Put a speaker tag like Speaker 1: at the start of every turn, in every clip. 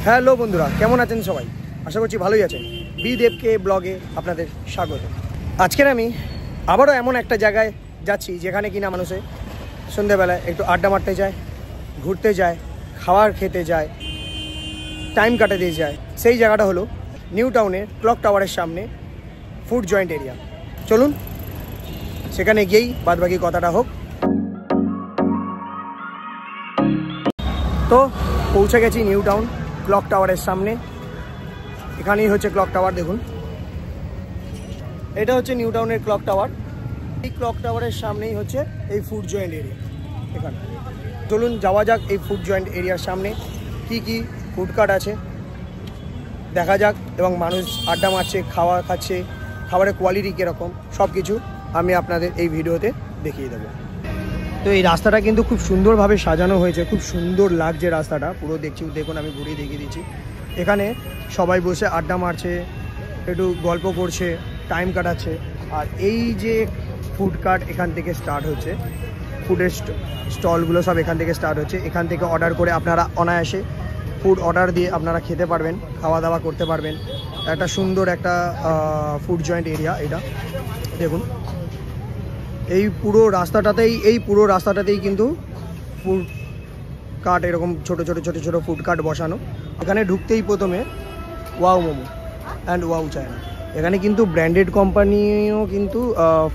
Speaker 1: Hello বন্ধুরা, কেমন আছেন সবাই? আশা করছি ভালোই আছেন। বি দেবকে ব্লগে আপনাদের স্বাগত। আজকের আমি আবারও এমন একটা জায়গায় যাচ্ছি যেখানে কিনা মানুষে সন্ধ্যেবেলায় একটু আড্ডা মারতে যায়, ঘুরতে যায়, খাবার খেতে যায়, টাইম কাটাতে যায়। সেই জায়গাটা হলো নিউ টাউনের ক্লক টাওয়ারের সামনে ফুড জয়েন্ট এরিয়া। চলুন সেখানে গিয়েই বাদবাকি কথাটা হোক। তো পৌঁছে গেছি নিউ টাউন ক্লক টাওয়ারের সামনে। এখানেই হচ্ছে ক্লক টাওয়ার। দেখুন, এটা হচ্ছে নিউ টাউনের ক্লক টাওয়ার। এই ক্লক টাওয়ারের সামনেই হচ্ছে এই ফুড জয়েন্ট এরিয়া। এখানে চলুন যাওয়া যাক এই ফুড জয়েন্ট এরিয়ার সামনে কি কি ফুড কার্ট আছে দেখা যাক, এবং মানুষ আড্ডা মারছে, খাওয়া খাচ্ছে, খাবারের কোয়ালিটি কীরকম সব কিছু আমি আপনাদের এই ভিডিওতে দেখিয়ে দেবো। তো এই রাস্তাটা কিন্তু খুব সুন্দরভাবে সাজানো হয়েছে, খুব সুন্দর লাগছে রাস্তাটা পুরো। দেখুন, আমি ঘুরিয়ে দেখিয়ে দিচ্ছি। এখানে সবাই বসে আড্ডা মারছে, একটু গল্প করছে, টাইম কাটাচ্ছে। আর এই যে ফুড কার্ট এখান থেকে স্টার্ট হচ্ছে, ফুডের স্টলগুলো সব এখান থেকে স্টার্ট হচ্ছে। এখান থেকে অর্ডার করে আপনারা অনায়াসে ফুড অর্ডার দিয়ে আপনারা খেতে পারবেন, খাওয়া দাওয়া করতে পারবেন। একটা সুন্দর একটা ফুড জয়েন্ট এরিয়া এটা। দেখুন, এই পুরো রাস্তাটাতেই কিন্তু ফুড কার্ট, এরকম ছোট ছোট ফুড কার্ট বসানো। এখানে ঢুকতেই প্রথমে wow momo and wow China. এখানে কিন্তু ব্র্যান্ডেড কোম্পানিও কিন্তু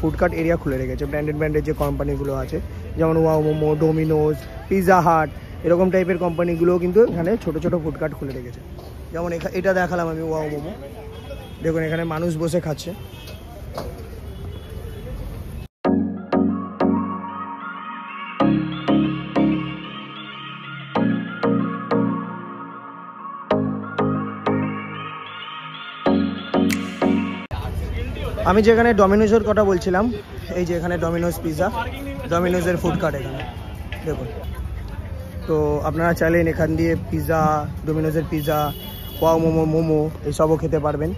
Speaker 1: ফুড কার্ট এরিয়া খুলে রেখেছে। ব্র্যান্ডেড যে কোম্পানিগুলো আছে, যেমন wow momo, Domino's, Pizza Hut, এরকম টাইপের কোম্পানিগুলোও কিন্তু এখানে ছোট ফুড কার্ট খুলে রেখেছে। যেমন এটা দেখালাম আমি, ওয়াও মোমো। দেখুন, এখানে মানুষ বসে খাচ্ছে। আমি যেখানে ডমিনোজের কথা বলছিলাম, এই যে এখানে ডমিনোজ পিৎজা, ডমিনোজের ফুড কার্ট এখানে দেখুন। তো আপনারা চাইলেন এখান দিয়ে পিৎজা, ডমিনোজের পিৎজা, ওয়াও মোমো এইসবও খেতে পারবেন।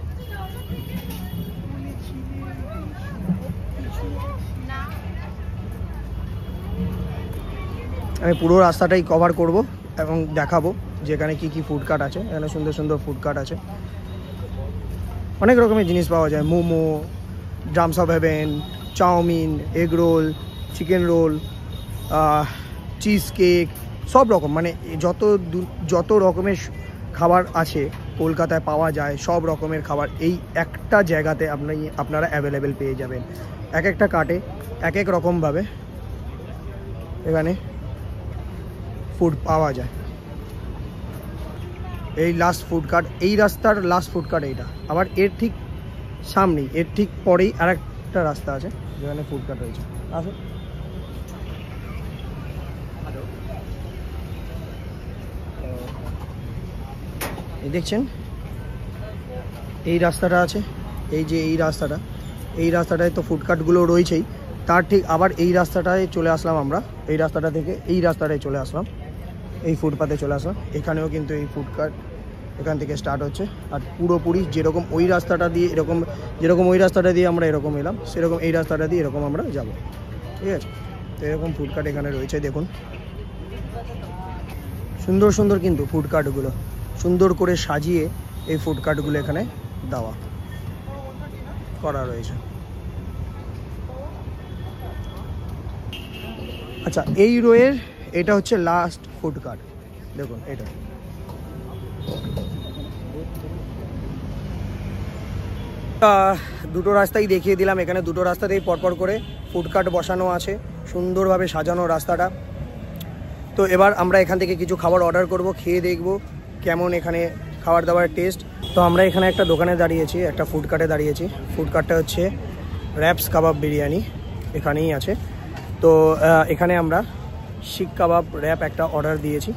Speaker 1: আমি পুরো রাস্তাটাই কভার করব এবং দেখাবো যে এখানে কী ফুড কার্ট আছে। এখানে সুন্দর ফুড কার্ট আছে, অনেক রকমের জিনিস পাওয়া যায়। Momo, drums of heaven, chow mein, egg roll, chicken roll, cheesecake, সব রকম, মানে যত রকমের খাবার আছে কলকাতায় পাওয়া যায়, সব রকমের খাবার এই একটা জায়গাতে আপনারা অ্যাভেলেবেল পেয়ে যাবেন। এক একটা কার্টে এক এক রকমভাবে এখানে ফুড পাওয়া যায়। এই লাস্ট ফুড কার্ট, এই রাস্তার লাস্ট ফুড কার্ট এইটা। আবার এর ঠিক সামনেই, এর ঠিক পরেই আর একটা রাস্তা আছে যেখানে ফুড কার্ট রয়েছে। আসুন, এই দেখছেন এই রাস্তাটা আছে, এই রাস্তাটায় তো ফুড কার্টগুলো রয়েছেই। তার ঠিক আবার এই রাস্তাটায় চলে আসলাম আমরা। এই রাস্তাটা থেকে এই রাস্তাটায় চলে আসলাম, এই ফুটপাতে চলে আসলাম। এখানেও কিন্তু এই ফুড কার্ট এখান থেকে স্টার্ট হচ্ছে। আর পুরোপুরি যেরকম ওই রাস্তাটা দিয়ে আমরা এরকম এলাম, সেরকম এই রাস্তাটা দিয়ে এরকম আমরা যাব। ঠিক আছে, তো এরকম ফুড কার্ট এখানে রয়েছে। দেখুন, সুন্দর কিন্তু ফুড কার্টগুলো সুন্দর করে সাজিয়ে এই ফুড কার্টগুলো এখানে দেওয়া করা রয়েছে। আচ্ছা, এই রোয়ের এটা হচ্ছে লাস্ট ফুড কার্ট। দেখুন, এটা দুটো রাস্তাই দেখিয়ে দিলাম। এখানে দুটো রাস্তাতেই পরপর করে ফুড কার্ট বসানো আছে, সুন্দরভাবে সাজানো রাস্তাটা। তো এবার আমরা এখান থেকে কিছু খাবার অর্ডার করব, খেয়ে দেখব কেমন এখানে খাবার দাবারের টেস্ট। তো আমরা এখানে একটা দোকানে দাঁড়িয়েছি, একটা ফুড কার্টে দাঁড়িয়েছি। ফুড কার্টটা হচ্ছে র্যাপস কাবাব বিরিয়ানি, এখানেই আছে। তো এখানে আমরা শিক কাবাব র্যাপ একটা অর্ডার দিয়েছি।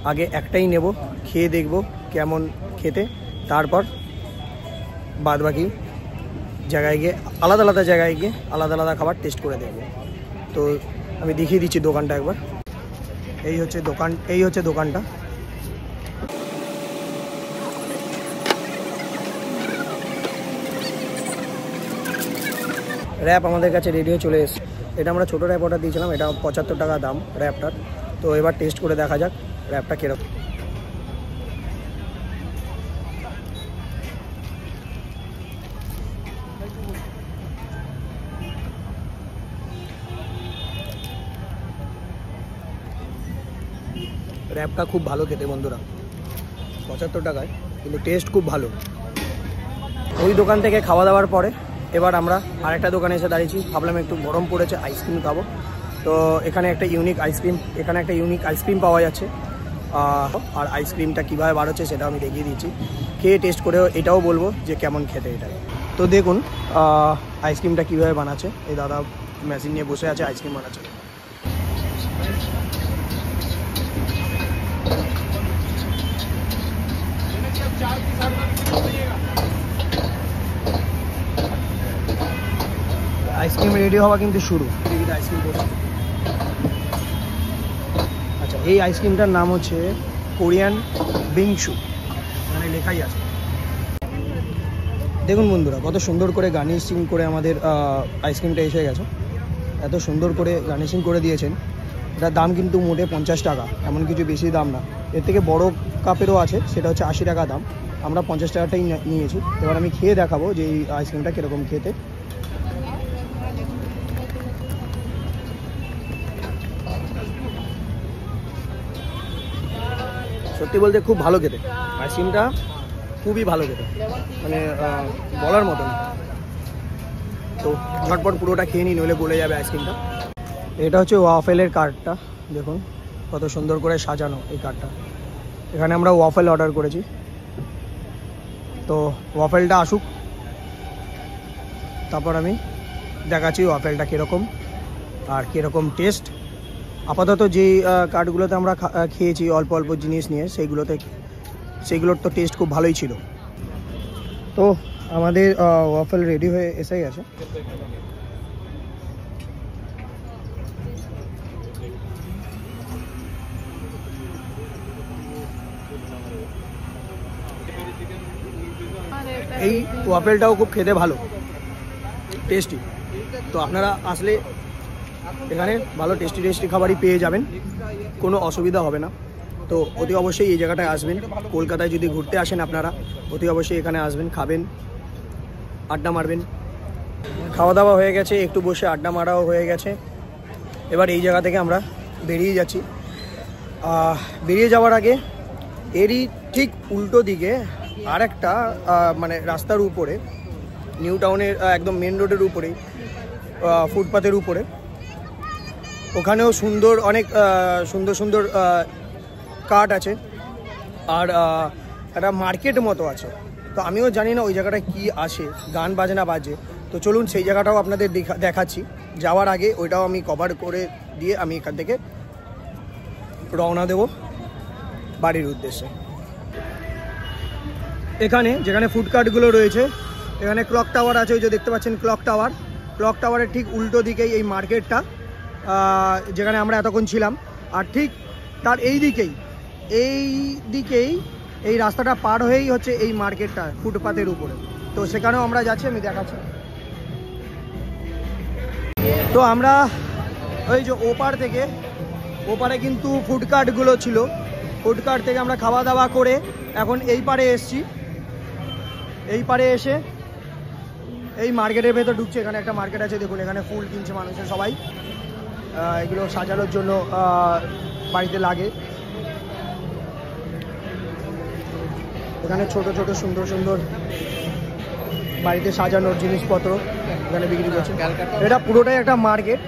Speaker 1: আগে একটাই নেব, খেয়ে দেখব কেমন খেতে, তারপর বাদবাকি জায়গায় গিয়ে আলাদা জায়গায় গিয়ে আলাদা খাবার টেস্ট করে দেখব। তো আমি দেখিয়ে দিচ্ছি দোকানটা একবার। এই হচ্ছে দোকানটা। র্যাপ আমাদের কাছে রেডি হয়ে চলে এসেছে। এটা আমরা ছোটো র্যাপ অর্ডার দিয়েছিলাম, এটা 75 টাকা দাম র্যাপটার। তো এবার টেস্ট করে দেখা যাক র্যাপটা কীরকম। র্যাপটা খুব ভালো খেতে বন্ধুরা, 75 টাকায়, কিন্তু টেস্ট খুব ভালো। ওই দোকান থেকে খাওয়া দাওয়ার পরে এবার আমরা আরেকটা দোকানে এসে দাঁড়িয়েছি। ভাবলাম একটু গরম পড়েছে, আইসক্রিম খাবো। তো এখানে একটা ইউনিক আইসক্রিম পাওয়া যাচ্ছে। আর আইসক্রিমটা কীভাবে বার হচ্ছে সেটাও আমি দেখিয়ে দিচ্ছি। খেয়ে টেস্ট করেও এটাও বলবো যে কেমন খেতে এটা। তো দেখুন আইসক্রিমটা কীভাবে বানাচ্ছে। এই দাদা মেশিন নিয়ে বসে আছে, আইসক্রিম বানাচ্ছে। আইসক্রিম রেডি হওয়া কিন্তু শুরু। আইসক্রিম আচ্ছা, এই আইসক্রিমটার নাম হচ্ছে কোরিয়ান বিংশু, মানে লেখাই আছে। দেখুন বন্ধুরা কত সুন্দর করে গার্নিশিং করে আমাদের আইসক্রিমটা এসে গেছে। এত সুন্দর করে গার্নিশিং করে দিয়েছেন। এটার দাম কিন্তু মোটে 50 টাকা, এমন কিছু বেশি দাম না। এর থেকে বড় কাপেরও আছে, সেটা হচ্ছে 80 টাকা দাম। আমরা 50 টাকাটাই নিয়েছি। এবার আমি খেয়ে দেখাবো যে এই আইসক্রিমটা কীরকম খেতে। সত্যি বলতে খুব ভালো খেতে, আইসক্রিমটা খুবই ভালো খেতে, মানে বলার মতো না। তো ঝটপট পুরোটা খেয়ে নিই, নইলে গলে যাবে আইসক্রিমটা। এটা হচ্ছে ওয়াফেলের কার্ডটা, দেখুন কত সুন্দর করে সাজানো এই কার্ডটা। এখানে আমরা ওয়াফেল অর্ডার করেছি। তো ওয়াফেলটা আসুক, তারপর আমি দেখাচ্ছি ওয়াফেলটা কীরকম আর কীরকম টেস্ট। আপাতত যেই কার্ডগুলোতে আমরা খেয়েছি অল্প অল্প জিনিস নিয়ে, সেইগুলোর তো টেস্ট খুব ভালোই ছিল। তো আমাদের ওয়াফেল রেডি হয়ে এসে গেছে। এই ওয়াফেলটাও খুব খেতে ভালো, টেস্টি। তো আপনারা আসলে এখানে ভালো টেস্টি খাবারই পেয়ে যাবেন, কোনো অসুবিধা হবে না। তো অতি অবশ্যই এই জায়গাটায় আসবেন। কলকাতায় যদি ঘুরতে আসেন আপনারা, অতি অবশ্যই এখানে আসবেন, খাবেন, আড্ডা মারবেন। খাওয়া দাওয়া হয়ে গেছে, একটু বসে আড্ডা মারাও হয়ে গেছে। এবার এই জায়গা থেকে আমরা বেরিয়ে যাচ্ছি। বেরিয়ে যাওয়ার আগে এরই ঠিক উল্টো দিকে আরেকটা মানে রাস্তার উপরে, নিউ টাউনের একদম মেন রোডের উপরেই, ফুটপাথের উপরে, ওখানেও অনেক সুন্দর কার্ট আছে। আর একটা মার্কেট মতো আছে। তো আমিও জানি না ওই জায়গাটায় কি আসে, গান বাজনা বাজে। তো চলুন সেই জায়গাটাও আপনাদের দেখাচ্ছি। যাওয়ার আগে ওইটাও আমি কভার করে দিয়ে আমি এখান থেকে রওনা দেব বাড়ির উদ্দেশ্যে। এখানে যেখানে ফুড কার্টগুলো রয়েছে, এখানে ক্লক টাওয়ার আছে, ওই যে দেখতে পাচ্ছেন ক্লক টাওয়ারের ঠিক উল্টো দিকেই এই মার্কেটটা, যেখানে আমরা এতক্ষণ ছিলাম। আর ঠিক তার এই দিকেই এই রাস্তাটা পার হয়েই হচ্ছে এই মার্কেটটা ফুটপাথের উপরে। তো সেখানেও আমরা যাচ্ছি, আমি দেখাচ্ছি। তো আমরা ওই যে ওপারে কিন্তু ফুড কার্টগুলো ছিল, ফুড কার্ট থেকে আমরা খাওয়া দাওয়া করে এখন এই পারে এসছি। এই পারে এসে এই মার্কেটের ভেতর ঢুকছে। এখানে একটা মার্কেট আছে, দেখুন এখানে ফুল কিনছে মানুষের সবাই, এগুলো সাজানোর জন্য বাড়িতে লাগে। এখানে ছোট সুন্দর বাড়িতে সাজানোর জিনিসপত্র এখানে বিক্রি করছে। এটা পুরোটাই একটা মার্কেট,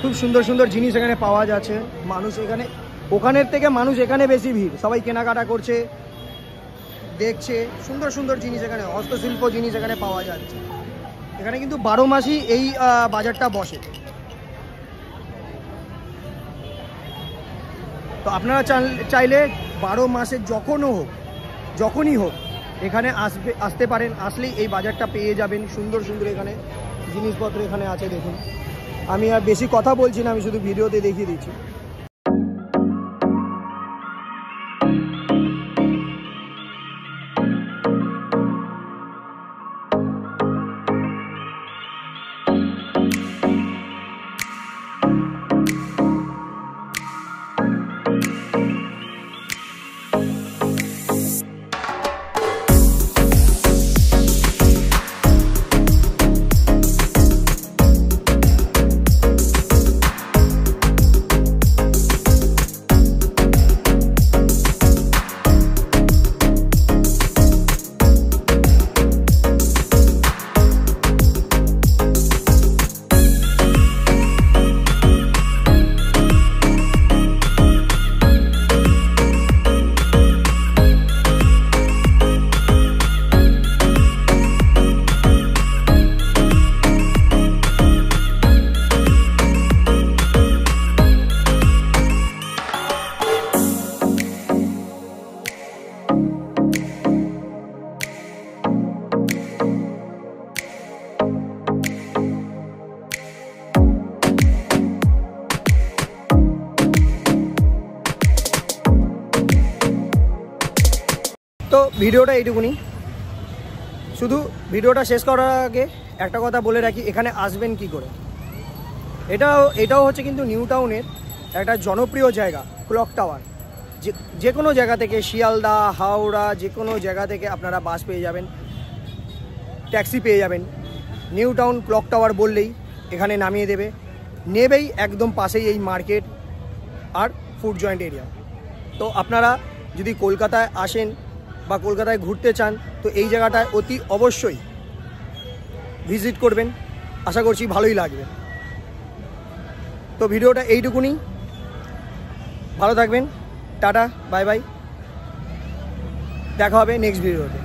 Speaker 1: খুব সুন্দর জিনিস এখানে পাওয়া যাচ্ছে। মানুষ এখানে, ওখানের থেকে মানুষ এখানে বেশি ভিড়, সবাই কেনাকাটা করছে, দেখছে। সুন্দর জিনিস এখানে, হস্তশিল্প জিনিস এখানে পাওয়া যাচ্ছে। এখানে কিন্তু 12 মাসই এই বাজারটা বসে। তো আপনারা চাইলে 12 মাসে যখনই হোক এখানে আসতে পারেন। আসলেই এই বাজারটা পেয়ে যাবেন। সুন্দর এখানে জিনিসপত্র এখানে আছে, দেখুন। আমি আর বেশি কথা বলছি না, আমি শুধু ভিডিওতে দেখিয়ে দিচ্ছি। তো ভিডিওটা এইটুকুনি। শুধু ভিডিওটা শেষ করার আগে একটা কথা বলে রাখি, এখানে আসবেন কি করে। এটাও হচ্ছে কিন্তু নিউ টাউনের একটা জনপ্রিয় জায়গা, ক্লক টাওয়ার। যে কোনো জায়গা থেকে, শিয়ালদা, হাওড়া, যে কোনো জায়গা থেকে আপনারা বাস পেয়ে যাবেন, ট্যাক্সি পেয়ে যাবেন। নিউ টাউন ক্লক টাওয়ার বললেই এখানে নামিয়ে দেবে, নেবেই একদম পাশেই এই মার্কেট আর ফুড জয়েন্ট এরিয়া। তো আপনারা যদি কলকাতায় আসেন বা কলকাতায় ঘুরতে চান তো এই জায়গাটায় অতি অবশ্যই ভিজিট করবেন, আশা করছি ভালোই লাগবে। তো ভিডিওটা এইটুকুনি, ভালো থাকবেন, টাটা, বাই বাই, দেখা হবে নেক্সট ভিডিওতে।